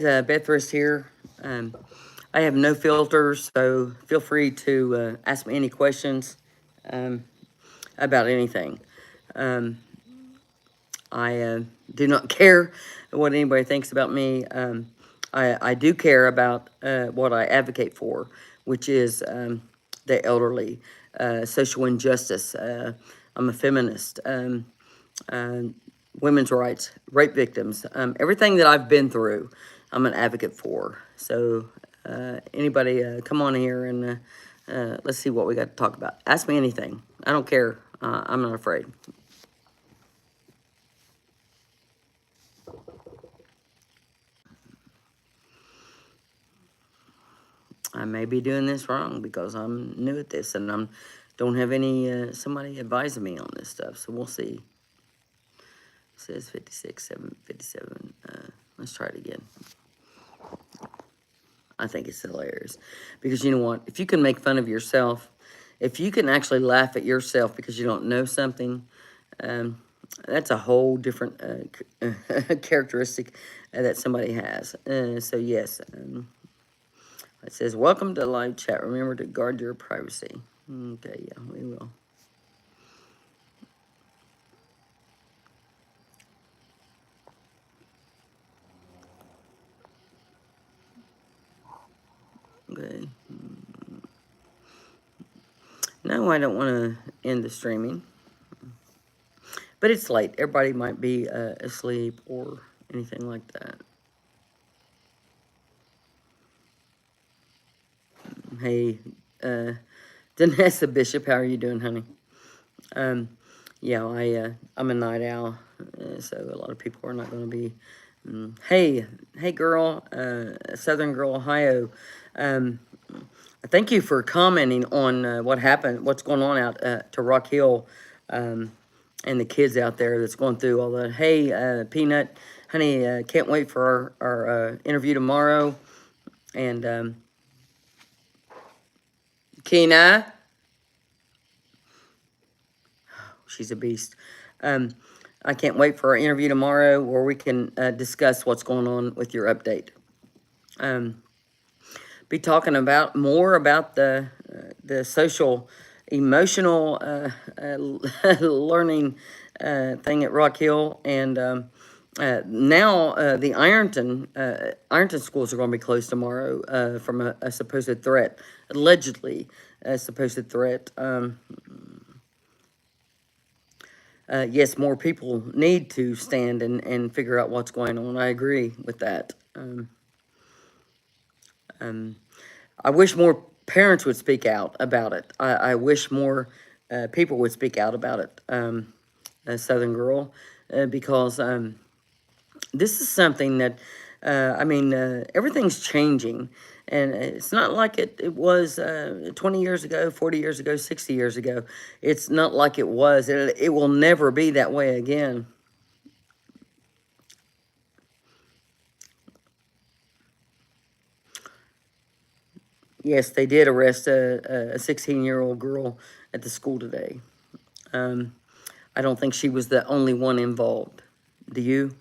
Beth Rist here. Um, I have no filters, so feel free to ask me any questions um, about anything. Um, I do not care what anybody thinks about me. I do care about what I advocate for, which is the elderly, social injustice. I'm a feminist. Uh, Women's rights, rape victims, everything that I've been through, I'm an advocate for. So, anybody, come on here and let's see what we got to talk about. Ask me anything. I don't care. I'm not afraid. I may be doing this wrong because I'm new at this and don't have any somebody advising me on this stuff. So we'll see. It says 56, 757. Let's try it again. I think it's hilarious because you know what? If you can make fun of yourself, if you can actually laugh at yourself because you don't know something, um, that's a whole different characteristic that somebody has. So yes, it says, welcome to live chat. Remember to guard your privacy. Okay, yeah, we will. Okay. No, I don't want to end the streaming. But it's late. Everybody might be asleep or anything like that. Hey, uh, Danessa Bishop, how are you doing, honey? Um, yeah, I'm a night owl, so a lot of people are not going to be. Hey, girl, Southern Girl, Ohio. Um, Thank you for commenting on what happened, what's going on out to Rock Hill, and the kids out there that's going through all that. Hey, Peanut, honey, can't wait for our interview tomorrow. And Kina, she's a beast. Um, I can't wait for our interview tomorrow where we can discuss what's going on with your update. Um, be talking about more about the social, emotional learning thing at Rock Hill, and now the Ironton schools are going to be closed tomorrow from a supposed threat, allegedly a supposed threat. Yes, more people need to stand and figure out what's going on. I agree with that. I wish more parents would speak out about it. I wish more people would speak out about it, Southern Girl, because this is something that, everything's changing. And it's not like it was 20 years ago, 40 years ago, 60 years ago. It's not like it was. It will never be that way again. Yes, they did arrest a 16-year-old girl at the school today. Um, I don't think she was the only one involved. Do you?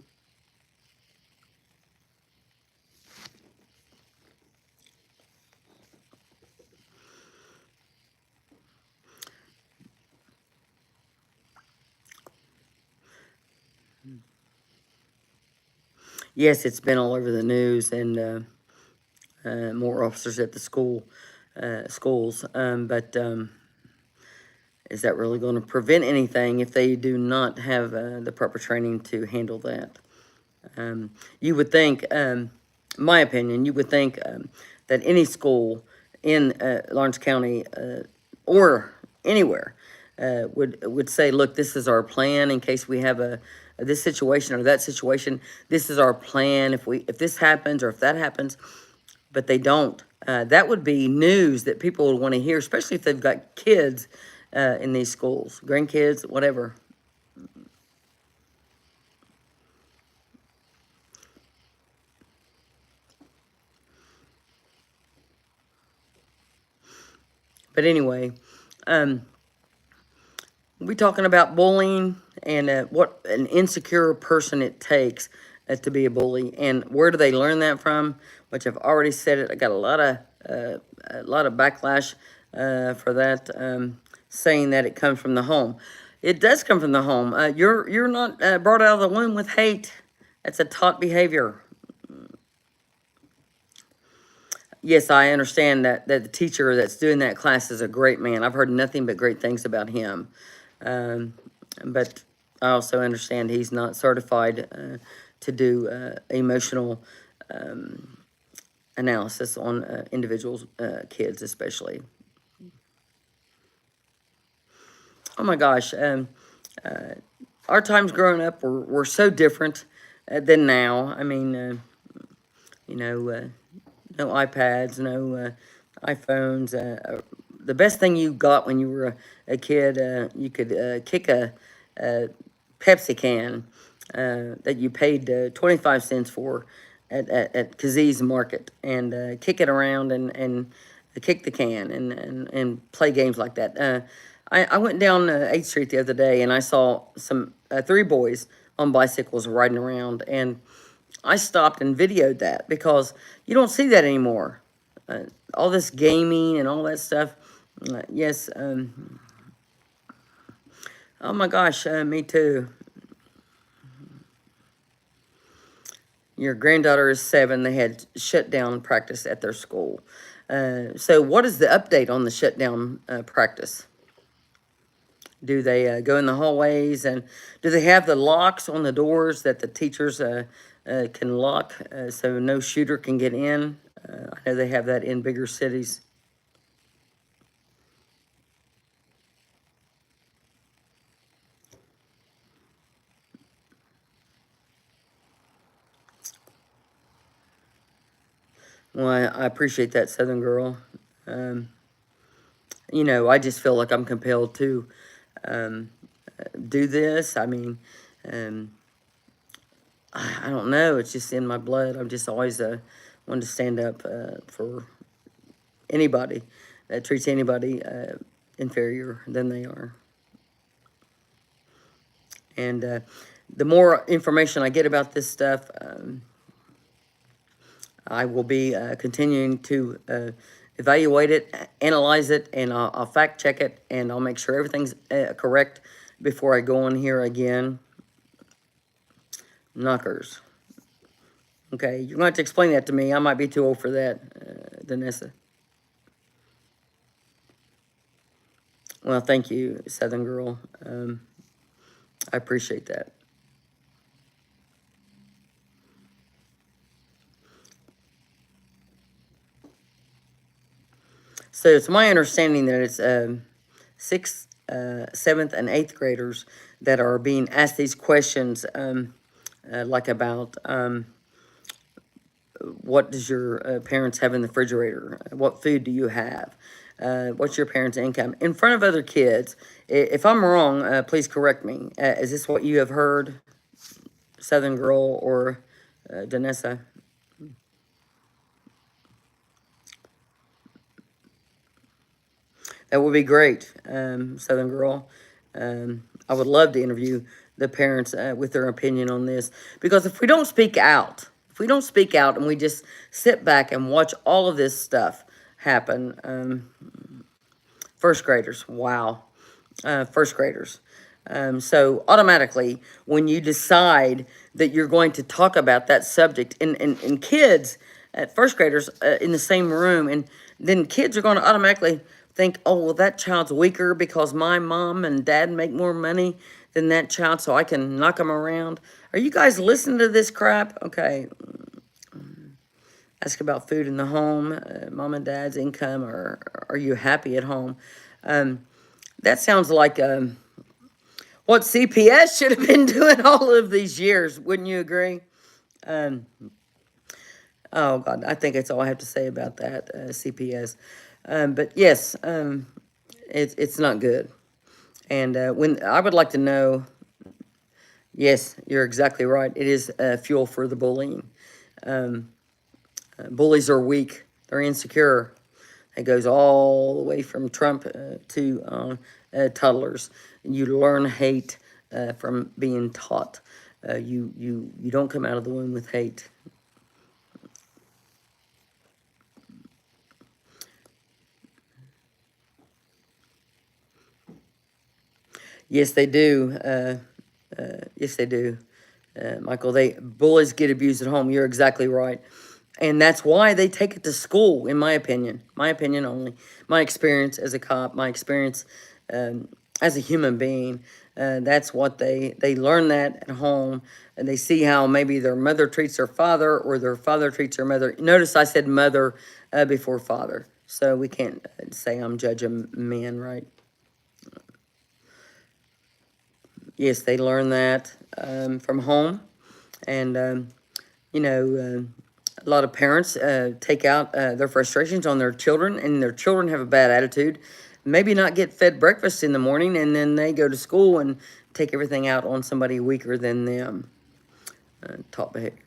Yes, it's been all over the news and more officers at the schools. But is that really going to prevent anything if they do not have the proper training to handle that? You would think, my opinion, you would think that any school in Lawrence County or anywhere would say, look, this is our plan in case we have a this situation or that situation. This is our plan if this happens or if that happens. But they don't. That would be news that people would want to hear, especially if they've got kids in these schools, grandkids, whatever. But anyway, um, we're talking about bullying and what an insecure person it takes to be a bully. And where do they learn that from? Which I've already said it. I got a lot of backlash for that, saying that it comes from the home. It does come from the home. You're not brought out of the womb with hate. That's a taught behavior. Yes, I understand that the teacher that's doing that class is a great man. I've heard nothing but great things about him. Um, but I also understand he's not certified to do emotional analysis on individuals, kids especially. Oh my gosh, our times growing up were so different than now. I mean, you know, no iPads, no iPhones. The best thing you got when you were a kid, you could kick a Pepsi can that you paid 25 cents for at Kazie's Market, and kick it around and kick the can and play games like that. I went down 8th Street the other day, and I saw some three boys on bicycles riding around, and I stopped and videoed that because you don't see that anymore. All this gaming and all that stuff. Yes. Oh my gosh, me too. Your granddaughter is 7. They had shutdown practice at their school. So what is the update on the shutdown practice? Do they go in the hallways, and do they have the locks on the doors that the teachers can lock so no shooter can get in? I know they have that in bigger cities. Well, I appreciate that, Southern Girl. Um, I just feel like I'm compelled to um, do this. I mean, um, I don't know. It's just in my blood. I'm just always wanted to stand up for anybody that treats anybody inferior than they are. And the more information I get about this stuff, I will be continuing to evaluate it, analyze it, and I'll fact check it, and I'll make sure everything's correct before I go on here again. Knockers. Okay, you're going to have to explain that to me. I might be too old for that, Danessa. Well, thank you, Southern Girl. I appreciate that. So it's my understanding that it's 6th, 7th, and 8th graders that are being asked these questions, like about what does your parents have in the refrigerator? What food do you have? What's your parents' income? In front of other kids. If I'm wrong, please correct me. Is this what you have heard, Southern Girl or Danessa? That would be great, Southern Girl. I would love to interview the parents with their opinion on this. Because if we don't speak out and we just sit back and watch all of this stuff happen, first graders, wow, first graders. So automatically, when you decide that you're going to talk about that subject, and kids, first graders in the same room, and then kids are going to automatically think, oh, well, that child's weaker because my mom and dad make more money than that child, so I can knock them around. Are you guys listening to this crap? Okay. Ask about food in the home, mom and dad's income, or are you happy at home? That sounds like what CPS should have been doing all of these years. Wouldn't you agree? Um, oh, God, I think that's all I have to say about that, CPS. But yes, it's not good. And when I would like to know, yes, you're exactly right. It is fuel for the bullying. Bullies are weak. They're insecure. It goes all the way from Trump to toddlers. You learn hate from being taught. You don't come out of the womb with hate. Yes, they do. Yes, they do. Michael, bullies get abused at home. You're exactly right. And that's why they take it to school, in my opinion only. My experience as a cop, my experience as a human being, that's what they learn that at home. And they see how maybe their mother treats their father or their father treats their mother. Notice I said mother before father. So we can't say I'm judging men, right? Yes, they learn that from home. And a lot of parents take out their frustrations on their children, and their children have a bad attitude. Maybe not get fed breakfast in the morning, and then they go to school and take everything out on somebody weaker than them. Taught behavior.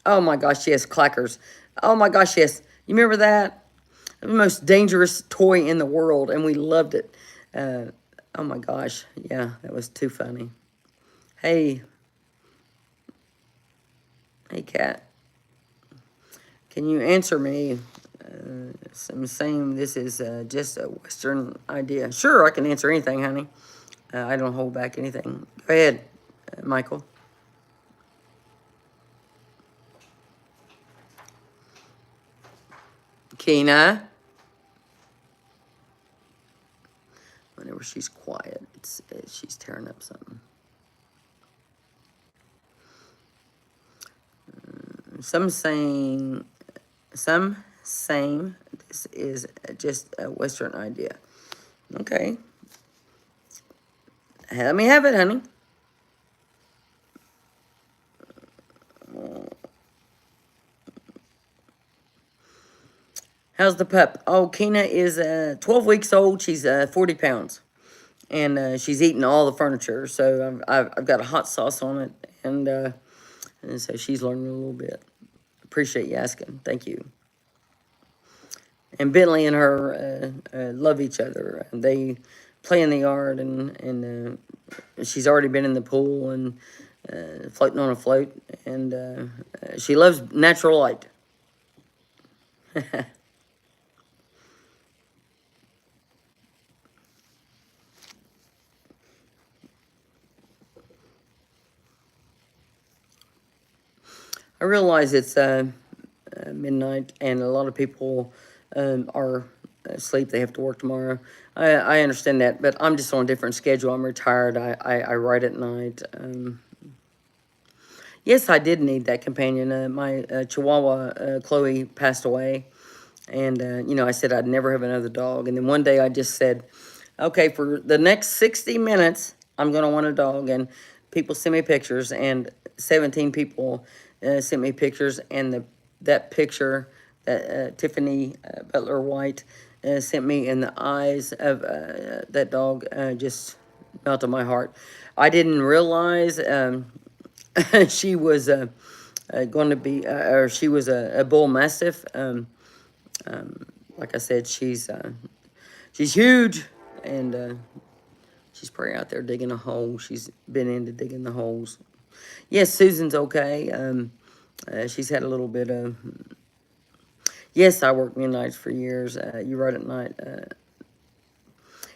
Oh my gosh, yes, clackers. Oh my gosh, yes. You remember that? The most dangerous toy in the world, and we loved it. Uh, oh my gosh, yeah, that was too funny. Hey, hey, cat. Can you answer me? I'm saying this is just a Western idea. Sure, I can answer anything, honey. I don't hold back anything. Go ahead, Michael. Kina. Whenever she's quiet, she's tearing up something. Some saying, some saying this is just a Western idea. Okay. Let me have it, honey. How's the pup? Oh, Kina is 12 weeks old. She's 40 pounds. And she's eating all the furniture. So I've got a hot sauce on it. And so she's learning a little bit. Appreciate you asking. Thank you. And Bentley and her love each other. They play in the yard, and she's already been in the pool and floating on a float. And she loves natural light. I realize it's midnight, and a lot of people are asleep. They have to work tomorrow. I understand that, but I'm just on a different schedule. I'm retired. I write at night. Yes, I did need that companion. My Chihuahua, Chloe, passed away. And, I said I'd never have another dog. And then one day I just said, okay, for the next 60 minutes, I'm going to want a dog. And people sent me pictures, and 17 people sent me pictures. And that picture that Tiffany Butler White sent me in the eyes of that dog just melted my heart. I didn't realize she was going to be, or she was a bull mastiff. Like I said, she's huge, and she's probably out there digging a hole. She's been into digging the holes. Yes, Susan's okay. She's had a little bit of. Yes, I worked midnights for years. You write at night.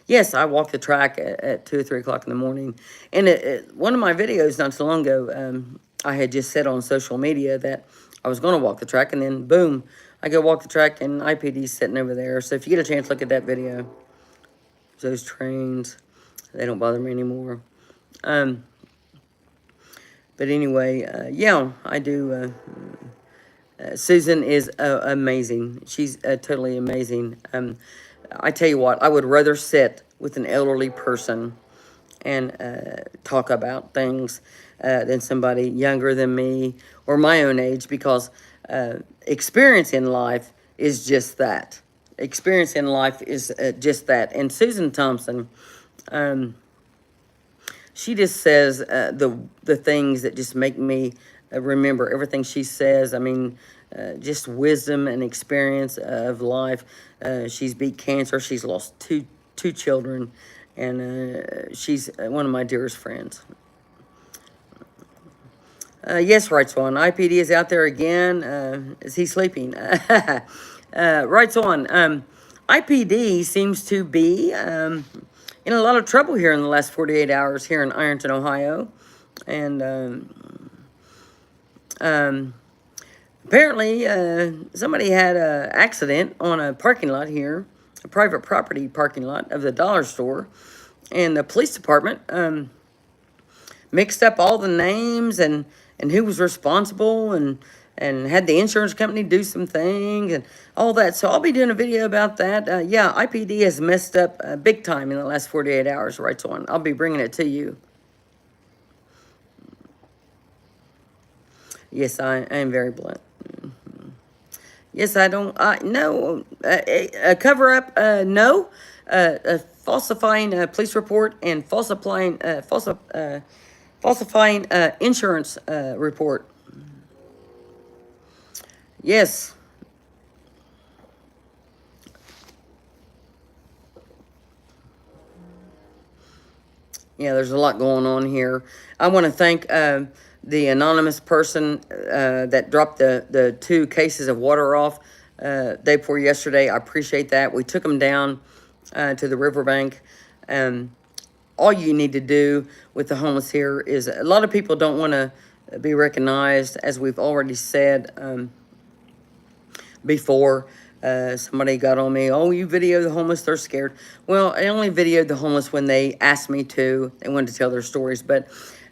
Yes, I walk the track at 2 or 3 o'clock in the morning. And one of my videos not so long ago, I had just said on social media that I was going to walk the track, and then boom, I go walk the track, and IPD's sitting over there. So if you get a chance, look at that video. Those trains, they don't bother me anymore. But anyway, yeah, I do. Susan is amazing. She's totally amazing. I tell you what, I would rather sit with an elderly person and talk about things than somebody younger than me or my own age, because experience in life is just that. Experience in life is just that. And Susan Thompson, she just says the things that just make me remember everything she says. I mean, just wisdom and experience of life. She's beat cancer. She's lost two children, and she's one of my dearest friends. Yes, writes one. IPD is out there again. Is he sleeping? Writes on. IPD seems to be in a lot of trouble here in the last 48 hours here in Ironton, Ohio. And apparently somebody had an accident on a parking lot here, a private property parking lot of the dollar store. And the police department mixed up all the names and who was responsible and had the insurance company do some things and all that. So I'll be doing a video about that. Yeah, IPD has messed up big time in the last 48 hours, writes on. I'll be bringing it to you. Yes, I am very blunt. Yes, I don't. No, a cover up. No, falsifying a police report and falsifying insurance report. Yes. Yeah, there's a lot going on here. I want to thank the anonymous person that dropped the 2 cases of water off day before yesterday. I appreciate that. We took them down to the riverbank. All you need to do with the homeless here is, a lot of people don't want to be recognized, as we've already said before. Somebody got on me, oh, you video the homeless, they're scared. Well, I only videoed the homeless when they asked me to. They wanted to tell their stories, but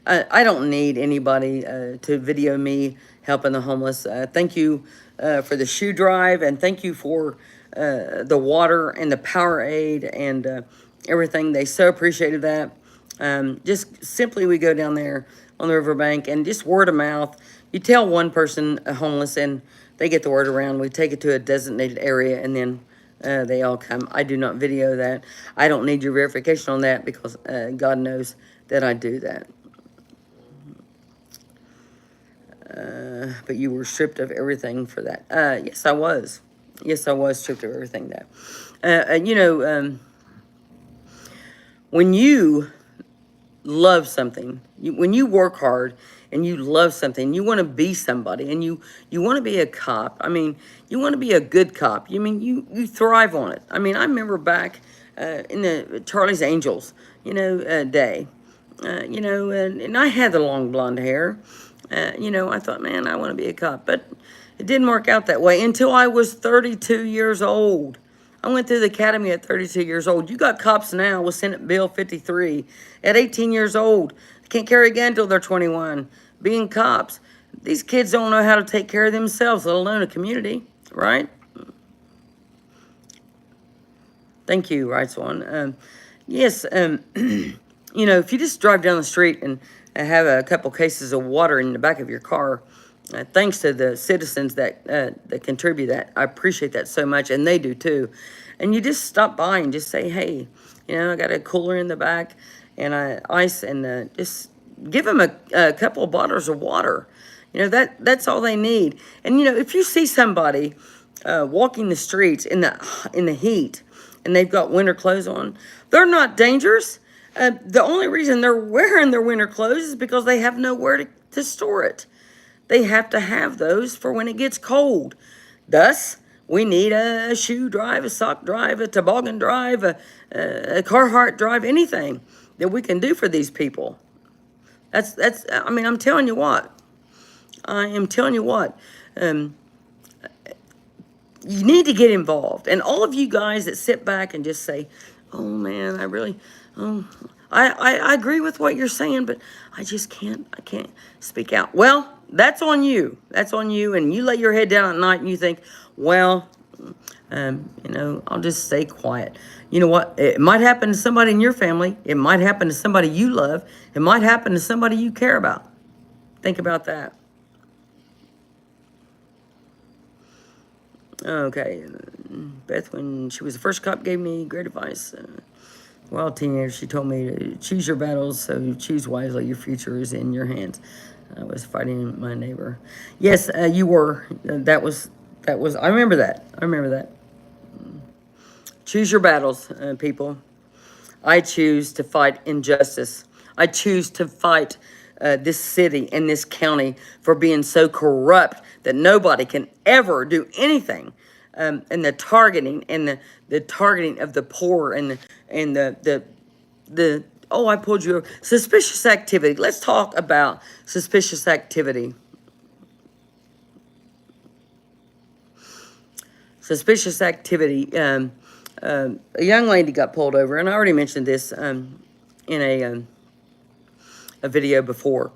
I don't need anybody to video me helping the homeless. Thank you for the shoe drive, and thank you for the water and the Powerade and everything. They so appreciated that. Just simply, we go down there on the riverbank and just word of mouth. You tell one person homeless and they get the word around. We take it to a designated area and then they all come. I do not video that. I don't need your verification on that because God knows that I do that. But you were stripped of everything for that. Yes, I was. Yes, I was stripped of everything that. When you love something, when you work hard and you love something, you want to be somebody, and you want to be a cop. I mean, you want to be a good cop. You thrive on it. I mean, I remember back in the Charlie's Angels, day, and I had the long blonde hair. I thought, man, I want to be a cop, but it didn't work out that way until I was 32 years old. I went through the academy at 32 years old. You got cops now with Senate Bill 53 at 18 years old. They can't carry a gun until they're 21. Being cops. These kids don't know how to take care of themselves, let alone a community, right? Thank you, writes one. Yes, if you just drive down the street and have a couple cases of water in the back of your car, thanks to the citizens that contribute that. I appreciate that so much, and they do too. And you just stop by and just say, hey, I got a cooler in the back and ice, and just give them a couple of bottles of water. That's all they need. And if you see somebody walking the streets in the heat and they've got winter clothes on, they're not dangerous. The only reason they're wearing their winter clothes is because they have nowhere to store it. They have to have those for when it gets cold. Thus, we need a shoe drive, a sock drive, a toboggan drive, a Carhartt drive, anything that we can do for these people. I'm telling you what. I am telling you what. You need to get involved. And all of you guys that sit back and just say, oh, man, I agree with what you're saying, but I can't speak out. Well, that's on you. That's on you. And you lay your head down at night and you think, well, I'll just stay quiet. You know what? It might happen to somebody in your family. It might happen to somebody you love. It might happen to somebody you care about. Think about that. Okay. Beth, when she was the first cop, gave me great advice. While a teenager, she told me to choose your battles, so choose wisely. Your future is in your hands. I was fighting my neighbor. Yes, you were. That was. I remember that. Choose your battles, people. I choose to fight injustice. I choose to fight this city and this county for being so corrupt that nobody can ever do anything. And the targeting and the targeting of the poor and the oh, I pulled you over. Suspicious activity. Let's talk about suspicious activity. Suspicious activity. A young lady got pulled over, and I already mentioned this in a video before.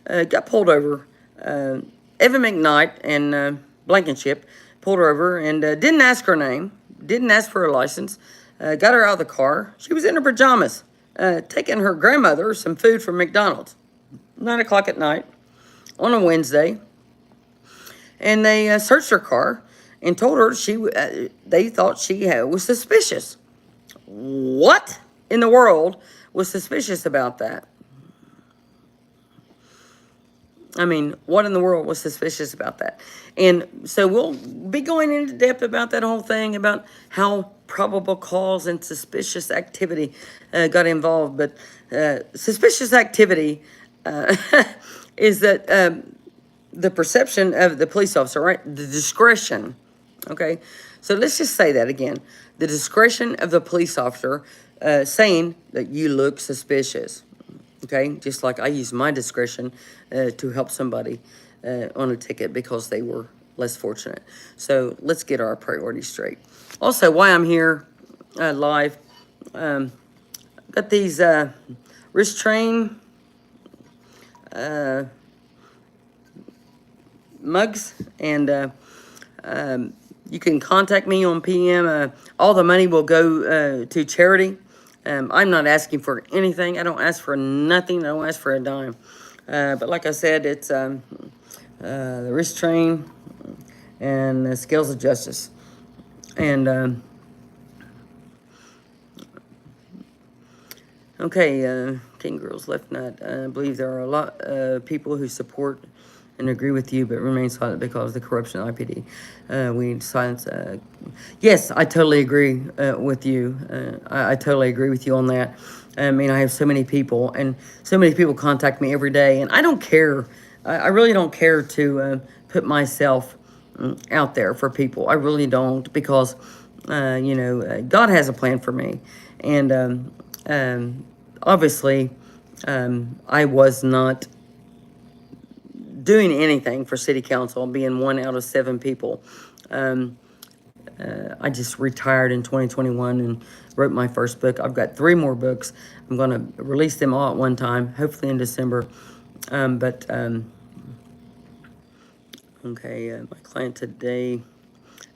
Got pulled over. Evan McKnight and Blankenship pulled her over and didn't ask her name, didn't ask for her license, got her out of the car. She was in her pajamas, taking her grandmother some food from McDonald's, 9 o'clock at night on a Wednesday. And they searched her car and told her they thought she was suspicious. What in the world was suspicious about that? I mean, what in the world was suspicious about that? And so we'll be going into depth about that whole thing, about how probable cause and suspicious activity got involved. But suspicious activity is that the perception of the police officer, right? The discretion, okay? So let's just say that again. The discretion of the police officer saying that you look suspicious. Okay, just like I use my discretion to help somebody on a ticket because they were less fortunate. So let's get our priorities straight. Also, why I'm here live, got these wrist train mugs, and you can contact me on PM. All the money will go to charity. I'm not asking for anything. I don't ask for nothing. I don't ask for a dime. But like I said, it's the wrist train and the scales of justice. And okay, King Girls Left Nut. I believe there are a lot of people who support and agree with you, but remain silent because of the corruption of IPD. We need silence. Yes, I totally agree with you. I totally agree with you on that. I mean, I have so many people, and so many people contact me every day, and I don't care. I really don't care to put myself out there for people. I really don't, because, God has a plan for me. And obviously, I was not doing anything for city council, being 1 out of 7 people. I just retired in 2021 and wrote my first book. I've got 3 more books. I'm going to release them all at one time, hopefully in December. Okay, my client today,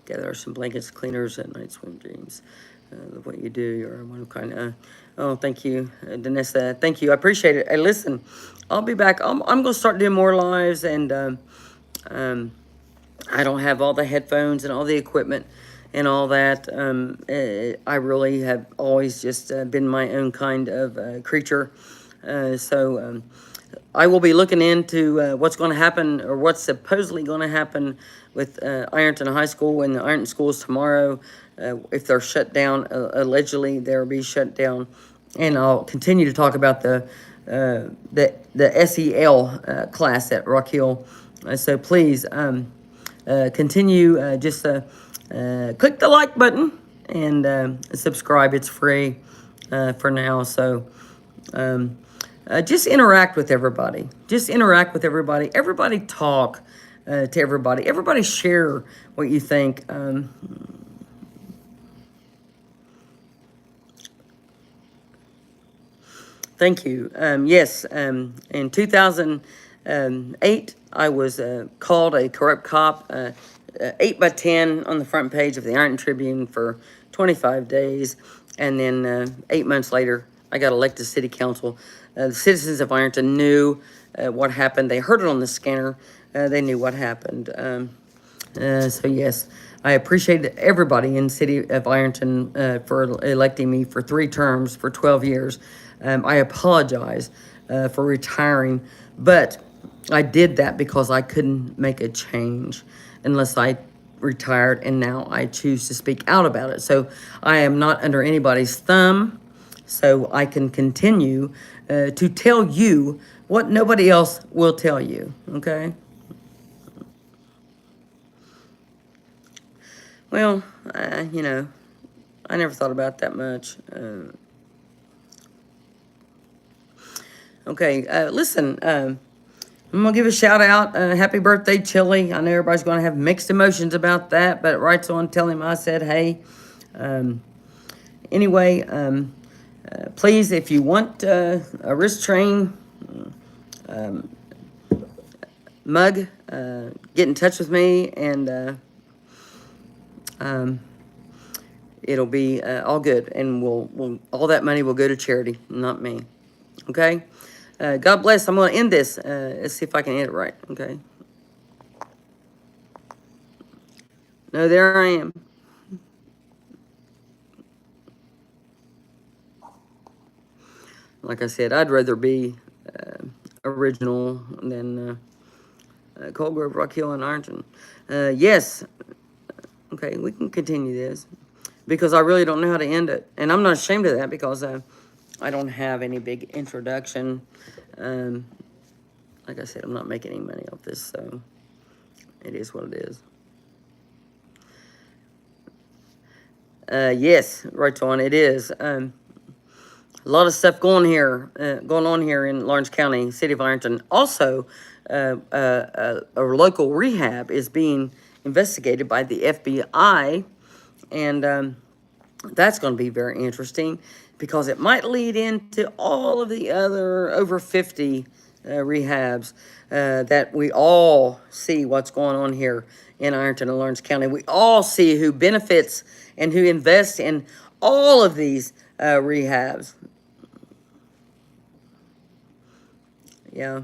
gather some blankets, cleaners at night, swim dreams. Of what you do, you're one of kind. Oh, thank you, Danessa. Thank you. I appreciate it. Hey, listen, I'll be back. I'm going to start doing more lives, and I don't have all the headphones and all the equipment and all that. I really have always just been my own kind of creature. So I will be looking into what's going to happen, or what's supposedly going to happen with Ironton High School and the Ironton schools tomorrow. If they're shut down, allegedly they'll be shut down. And I'll continue to talk about the SEL class at Rock Hill. So please continue. Just click the like button and subscribe. It's free for now. So just interact with everybody. Just interact with everybody. Everybody talk to everybody. Everybody share what you think. Thank you. Yes, in 2008, I was called a corrupt cop, 8 by 10 on the front page of the Ironton Tribune for 25 days. And then 8 months later, I got elected to city council. The citizens of Ironton knew what happened. They heard it on the scanner. They knew what happened. So yes, I appreciate everybody in the city of Ironton for electing me for 3 terms for 12 years. I apologize for retiring, but I did that because I couldn't make a change unless I retired, and now I choose to speak out about it. So I am not under anybody's thumb. so I can continue to tell you what nobody else will tell you, okay? Well, you know, I never thought about that much. Okay, listen, I'm gonna give a shout out. Happy birthday, Chili. I know everybody's gonna have mixed emotions about that, but right on, tell him I said hey. Um, anyway, please, if you want a wrist train mug, get in touch with me, and um, it'll be all good, and we'll all that money will go to charity, not me. Okay. God bless. I'm gonna end this. Let's see if I can end it right. Okay. No, there I am. Like I said, I'd rather be original than Cold Grove, Rock Hill, and Ironton. Yes. Okay, we can continue this because I really don't know how to end it, and I'm not ashamed of that because I don't have any big introduction. Um, like I said, I'm not making any money off this, so it is what it is. Yes, right on. It is. A lot of stuff going on here in Lawrence County, City of Ironton. Also, a local rehab is being investigated by the FBI, and that's going to be very interesting because it might lead into all of the other over 50 rehabs that we all see what's going on here in Ironton and Lawrence County. We all see who benefits and who invests in all of these rehabs. Yeah.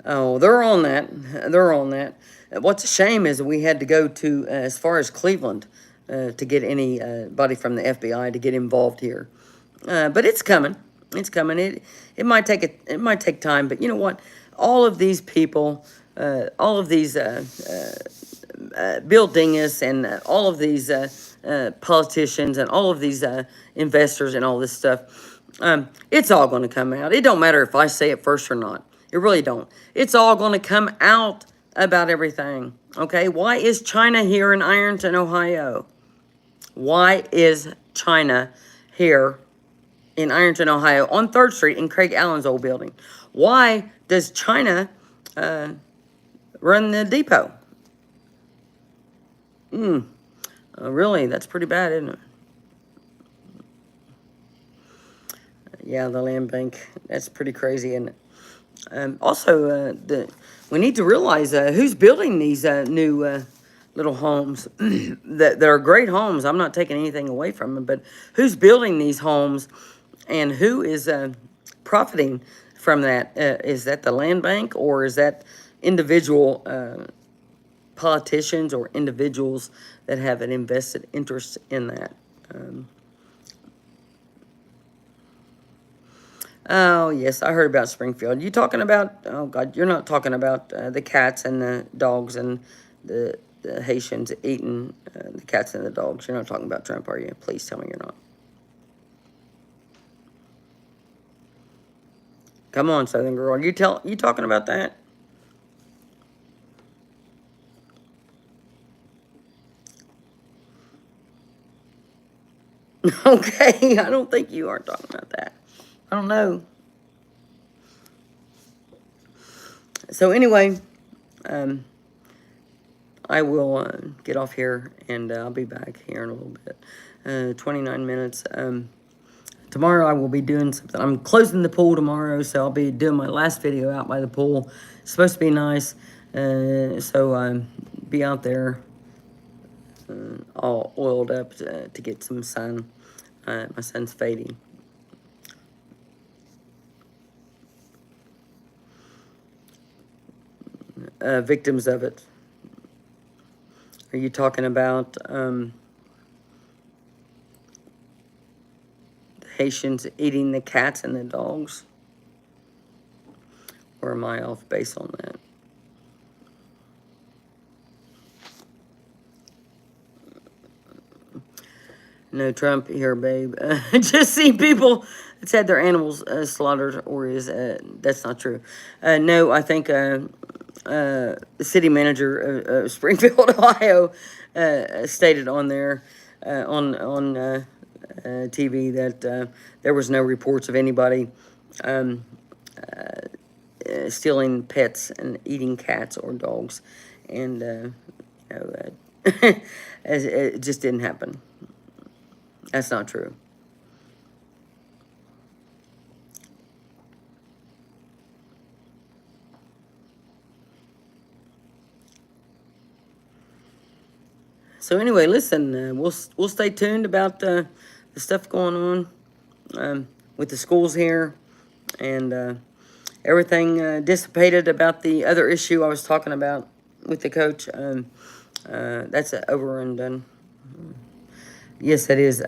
Oh, they're on that. They're on that. What's a shame is that we had to go to as far as Cleveland to get anybody from the FBI to get involved here. But it's coming. It's coming. It might take it might take time, but you know what? All of these people, all of these Bill Dingus and all of these politicians and all of these investors and all this stuff, it's all going to come out. It don't matter if I say it first or not. It really don't. It's all going to come out about everything. Okay? Why is China here in Ironton, Ohio? Why is China here in Ironton, Ohio, on 3rd Street in Craig Allen's old building? Why does China run the depot? Really, that's pretty bad, isn't it? Yeah, the land bank. That's pretty crazy, isn't it? Also, we need to realize who's building these new little homes that are great homes. I'm not taking anything away from them, but who's building these homes and who is profiting from that? Is that the land bank or is that individual politicians or individuals that have an invested interest in that? Oh, yes, I heard about Springfield. You talking about, oh, God, you're not talking about the cats and the dogs and the Haitians eating the cats and the dogs. You're not talking about Trump, are you? Please tell me you're not. Come on, Southern girl. You talking about that? Okay, I don't think you are talking about that. I don't know. So anyway, um, I will get off here and I'll be back here in a little bit. 29 minutes. Tomorrow I will be doing something. I'm closing the pool tomorrow, so I'll be doing my last video out by the pool. It's supposed to be nice, so be out there all oiled up to get some sun. My sun's fading. Victims of it. Are you talking about the Haitians eating the cats and the dogs? Or am I off base on that? No Trump here, babe. Just see people that's had their animals slaughtered, or is that's not true. No, I think the city manager of Springfield, Ohio, stated on there on TV that there was no reports of anybody stealing pets and eating cats or dogs, and it just didn't happen. That's not true. So anyway, listen, we'll stay tuned about the stuff going on with the schools here, and everything dissipated about the other issue I was talking about with the coach. That's over and done. Yes, that is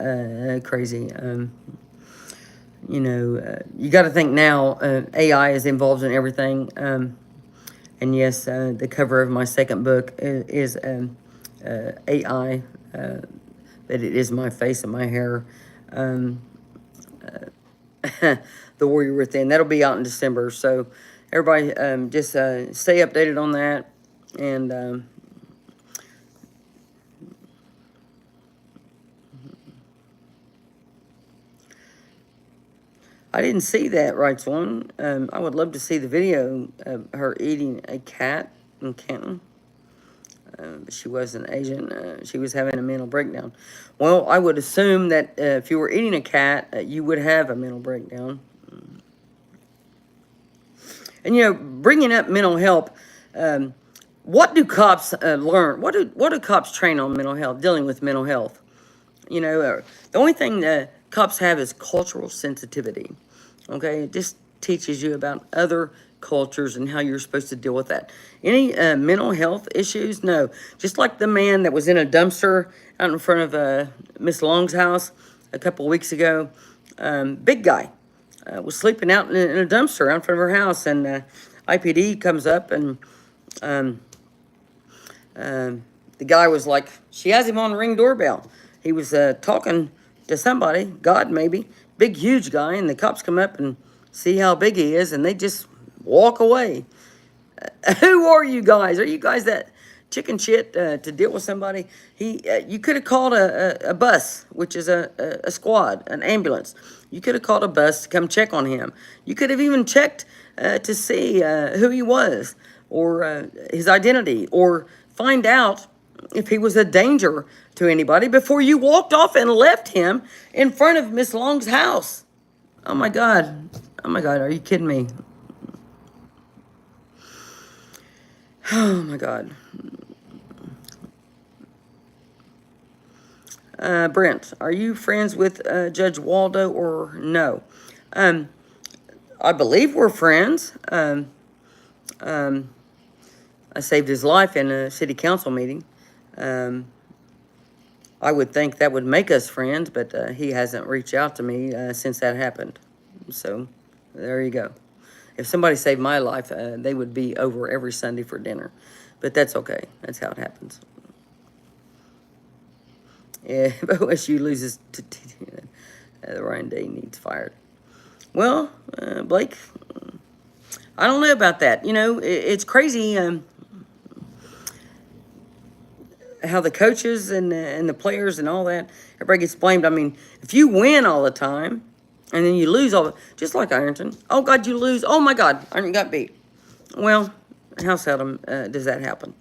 crazy. You got to think now. AI is involved in everything. And yes, the cover of my second book is AI, but it is my face and my hair. The Warrior Within. That'll be out in December. So everybody just stay updated on that. And I didn't see that, writes one. I would love to see the video of her eating a cat in Canton. But she was an Asian. She was having a mental breakdown. Well, I would assume that if you were eating a cat, you would have a mental breakdown. And, bringing up mental health, what do cops learn? What do cops train on mental health, dealing with mental health? The only thing that cops have is cultural sensitivity. Okay, it just teaches you about other cultures and how you're supposed to deal with that. Any mental health issues? No. Just like the man that was in a dumpster out in front of Miss Long's house a couple of weeks ago. Big guy was sleeping out in a dumpster out in front of her house, and IPD comes up, and the guy was like, she has him on Ring doorbell. He was talking to somebody, God maybe, big huge guy, and the cops come up and see how big he is, and they just walk away. Who are you guys? Are you guys that chicken shit to deal with somebody? You could have called a bus, which is a squad, an ambulance. You could have called a bus to come check on him. You could have even checked to see who he was, or his identity, or find out if he was a danger to anybody before you walked off and left him in front of Miss Long's house. Oh my God. Oh my God, are you kidding me? Oh my God. Brent, are you friends with Judge Waldo or no? I believe we're friends. I saved his life in a city council meeting. I would think that would make us friends, but he hasn't reached out to me since that happened. So there you go. If somebody saved my life, they would be over every Sunday for dinner. But that's okay. That's how it happens. Yeah, OSU loses to Ryan Day needs fired. Well, Blake, I don't know about that. It's crazy how the coaches and the players and all that, everybody gets blamed. I mean, if you win all the time and then you lose just like Ironton. Oh, God, you lose. Oh, my God, Ironton got beat. Well, how seldom does that happen?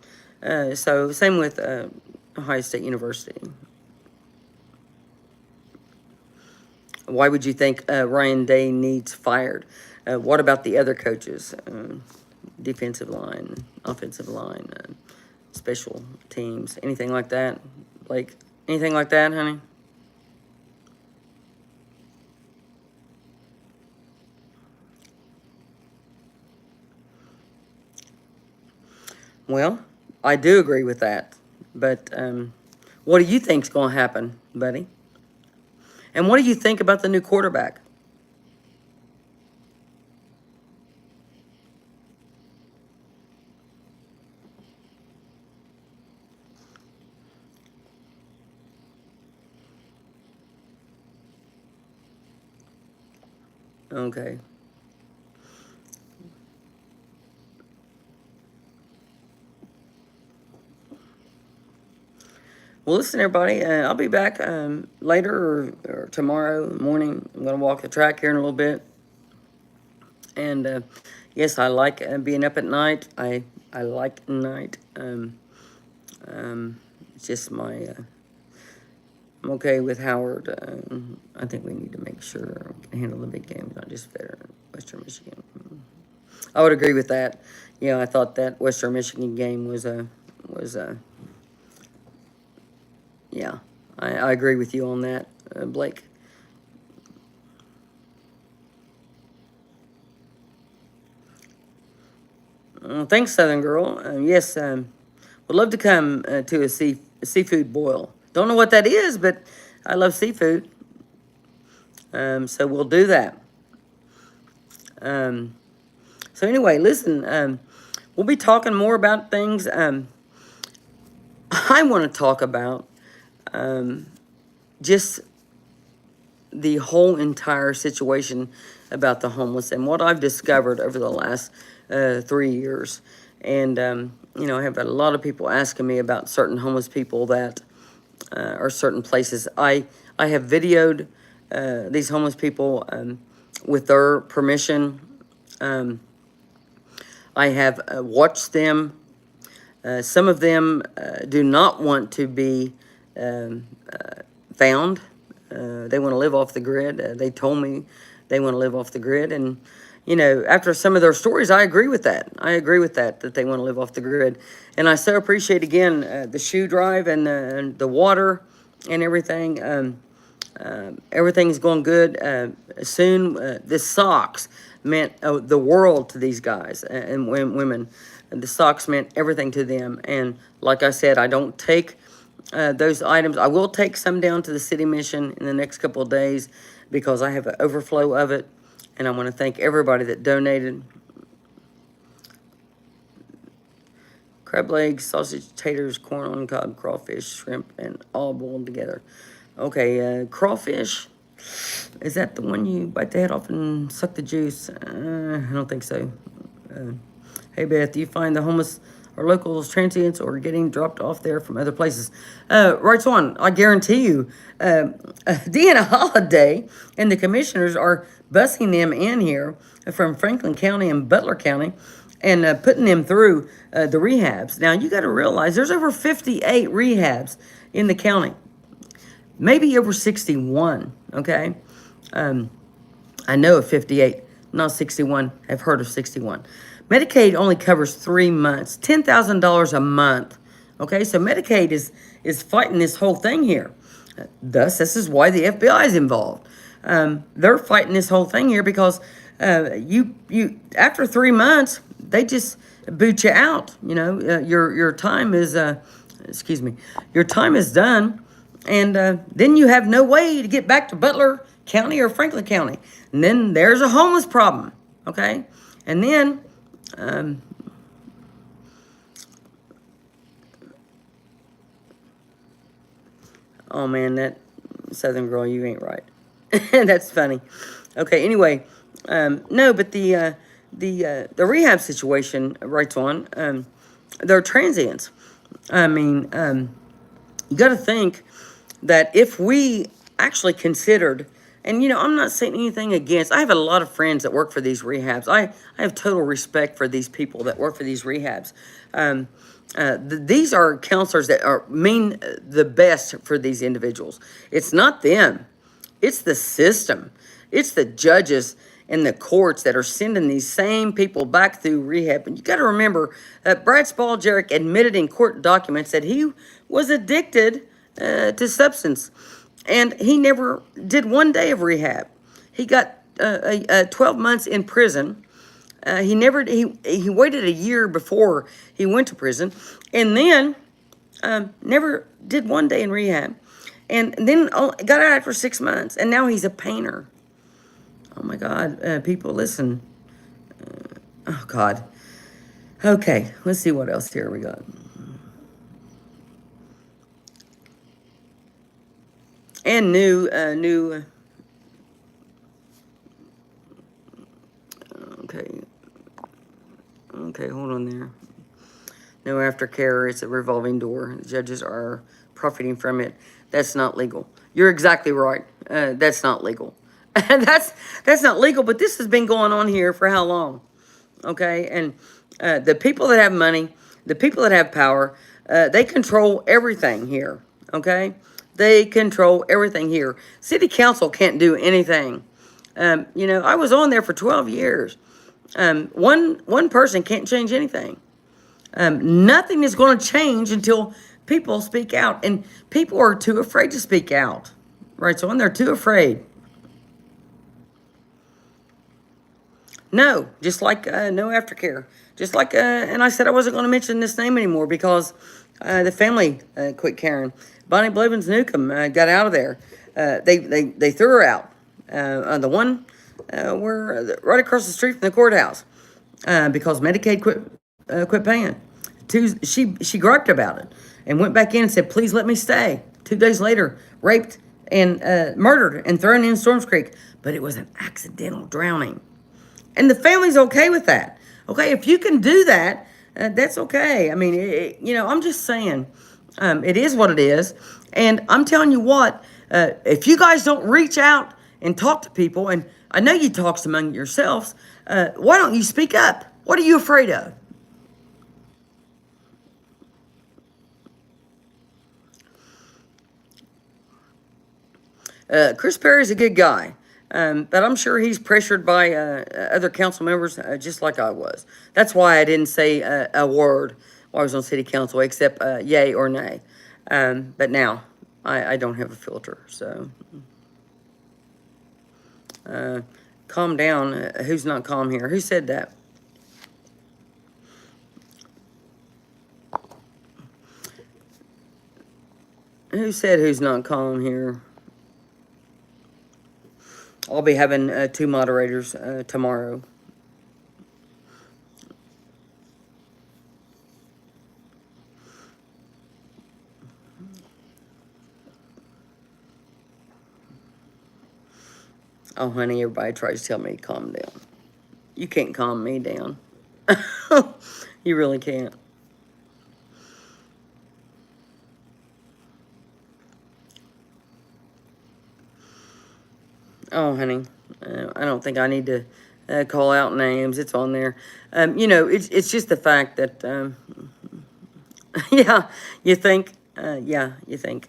So same with Ohio State University. Why would you think Ryan Day needs fired? What about the other coaches? Defensive line, offensive line, special teams, anything like that? Like, anything like that, honey? Well, I do agree with that. But what do you think's going to happen, buddy? And what do you think about the new quarterback? Okay. Well, listen, everybody. I'll be back later or tomorrow morning. I'm going to walk the track here in a little bit. And yes, I like being up at night. I like night. It's just my. I'm okay with Howard. I think we need to make sure we can handle the big games, not just veteran Western Michigan. I would agree with that. Yeah, I thought that Western Michigan game was a yeah. I agree with you on that, Blake. Thanks, Southern Girl. Yes, would love to come to a seafood boil. Don't know what that is, but I love seafood. So we'll do that. Um, so anyway, listen, we'll be talking more about things. I want to talk about just the whole entire situation about the homeless and what I've discovered over the last 3 years. And, I have a lot of people asking me about certain homeless people that are certain places. I have videoed these homeless people with their permission. Um, I have watched them. Some of them do not want to be found. They want to live off the grid. They told me they want to live off the grid. And, after some of their stories, I agree with that. I agree with that they want to live off the grid. And I so appreciate, again, the shoe drive and the water and everything. Everything's going good. Soon, the socks meant the world to these guys and women. And the socks meant everything to them. And like I said, I don't take those items. I will take some down to the city mission in the next couple of days because I have an overflow of it. And I want to thank everybody that donated. Crab legs, sausage, taters, corn on cob, crawfish, shrimp, and all boiled together. Okay, crawfish. Is that the one you bite the head off and suck the juice? I don't think so. Uh, hey, Beth, do you find the homeless are locals, transients, or getting dropped off there from other places? Right on. I guarantee you, Deanna Holiday and the commissioners are busing them in here from Franklin County and Butler County and putting them through the rehabs. Now, you got to realize there's over 58 rehabs in the county, maybe over 61, okay? I know of 58, not 61. I've heard of 61. Medicaid only covers 3 months, $10,000 a month. Okay, so Medicaid is fighting this whole thing here. Thus, this is why the FBI is involved. They're fighting this whole thing here because you after 3 months they just boot you out. Your time is excuse me, your time is done, and then you have no way to get back to Butler County or Franklin County. And then there's a homeless problem, okay? And then, oh man, that Southern girl, you ain't right. That's funny. Okay, anyway, no, but the rehab situation, right on, they're transients. I mean, you got to think that if we actually considered, and I'm not saying anything against, I have a lot of friends that work for these rehabs. I have total respect for these people that work for these rehabs. These are counselors that mean the best for these individuals. It's not them, it's the system, it's the judges and the courts that are sending these same people back through rehab. And you got to remember that Brad Spaljarek admitted in court documents that he was addicted to substance, and he never did 1 day of rehab. He got 12 months in prison. He waited a year before he went to prison, and then never did 1 day in rehab, and then got out after 6 months, and now he's a painter. Oh my God, people, listen. Oh God. Okay, let's see what else here we got. And new Okay, hold on there. No aftercare. It's a revolving door. The judges are profiting from it. That's not legal. You're exactly right. That's not legal. That's not legal. But this has been going on here for how long? Okay, and the people that have money, the people that have power, they control everything here. Okay, they control everything here. City council can't do anything. I was on there for 12 years. One person can't change anything. Nothing is going to change until people speak out, and people are too afraid to speak out. Right, so when they're too afraid. No, just like no aftercare. Just like, and I said I wasn't going to mention this name anymore because the family quit caring. Bonnie Blevins Newcomb got out of there. They threw her out. The one right across the street from the courthouse because Medicaid quit paying. She griped about it and went back in and said, "Please let me stay." 2 days later, raped and murdered and thrown in Storms Creek, but it was an accidental drowning. And the family's okay with that. Okay, if you can do that, that's okay. I mean, I'm just saying, it is what it is. And I'm telling you what, if you guys don't reach out and talk to people, and I know you talk among yourselves, why don't you speak up? What are you afraid of? Chris Perry's a good guy, but I'm sure he's pressured by other council members just like I was. That's why I didn't say a word while I was on city council except yay or nay. But now I don't have a filter, so calm down. Who's not calm here? Who said that? Who said who's not calm here? I'll be having 2 moderators tomorrow. Oh, honey, everybody tries to tell me to calm down. You can't calm me down. You really can't. Oh, honey, I don't think I need to call out names. It's on there. It's just the fact that, yeah, you think, you think,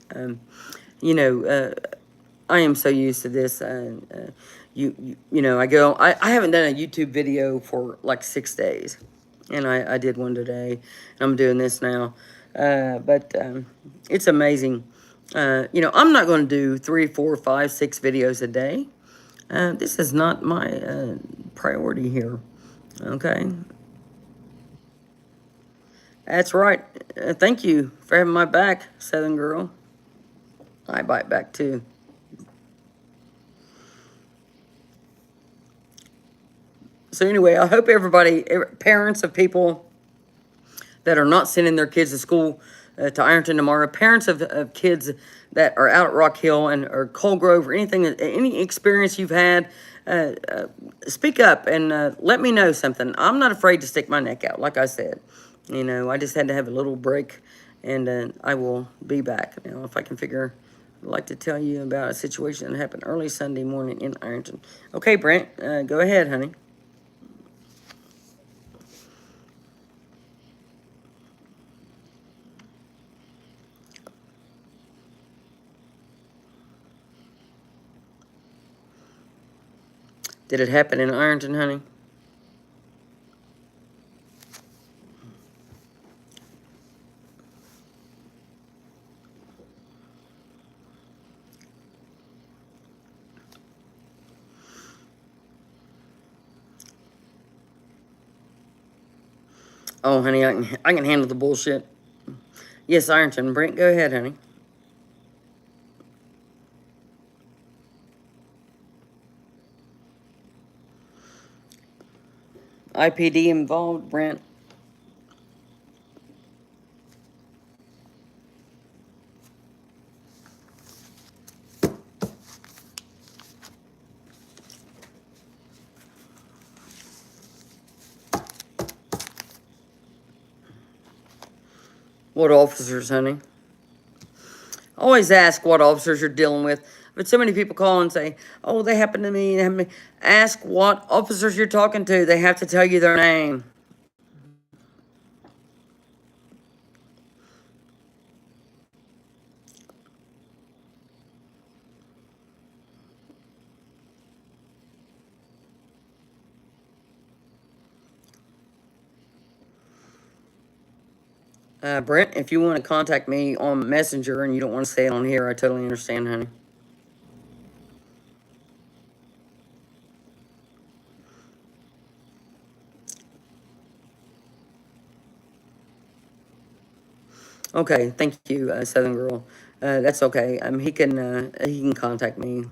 you know, uh, I am so used to this. I haven't done a YouTube video for like 6 days, and I did one today. I'm doing this now, but it's amazing. I'm not going to do 3, 4, 5, 6 videos a day. This is not my priority here. Okay, that's right. Thank you for having my back, Southern girl. I bite back too. So anyway, I hope everybody, parents of people that are not sending their kids to school to Ironton tomorrow, parents of kids that are out at Rock Hill or Cold Grove or anything, any experience you've had, speak up and let me know something. I'm not afraid to stick my neck out, like I said. I just had to have a little break, and I will be back. Now, if I can figure, I'd like to tell you about a situation that happened early Sunday morning in Ironton. Okay, Brent, go ahead, honey. Did it happen in Ironton, honey? Oh, honey, I can handle the bullshit. Yes, Ironton. Brent, go ahead, honey. IPD involved, Brent. What officers, honey? Always ask what officers you're dealing with. But so many people call and say, "Oh, they happened to me." They happened to me. Ask what officers you're talking to. They have to tell you their name. Brent, if you want to contact me on Messenger and you don't want to say it on here, I totally understand, honey. Okay, thank you, Southern Girl. That's okay. He can contact me.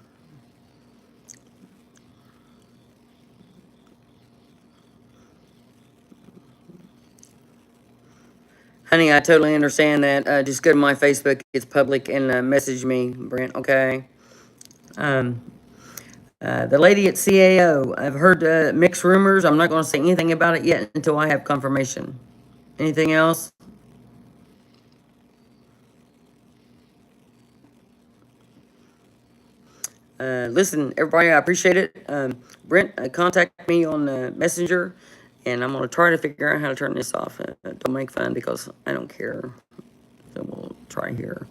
Honey, I totally understand that. Just go to my Facebook. It's public and message me, Brent, okay? Um, the lady at CAO, I've heard mixed rumors. I'm not going to say anything about it yet until I have confirmation. Anything else? Listen, everybody, I appreciate it. Brent, contact me on Messenger, and I'm going to try to figure out how to turn this off. Don't make fun because I don't care. So we'll try here.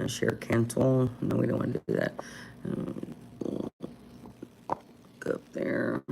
Share cancel. No, we don't want to do that. We'll go up there.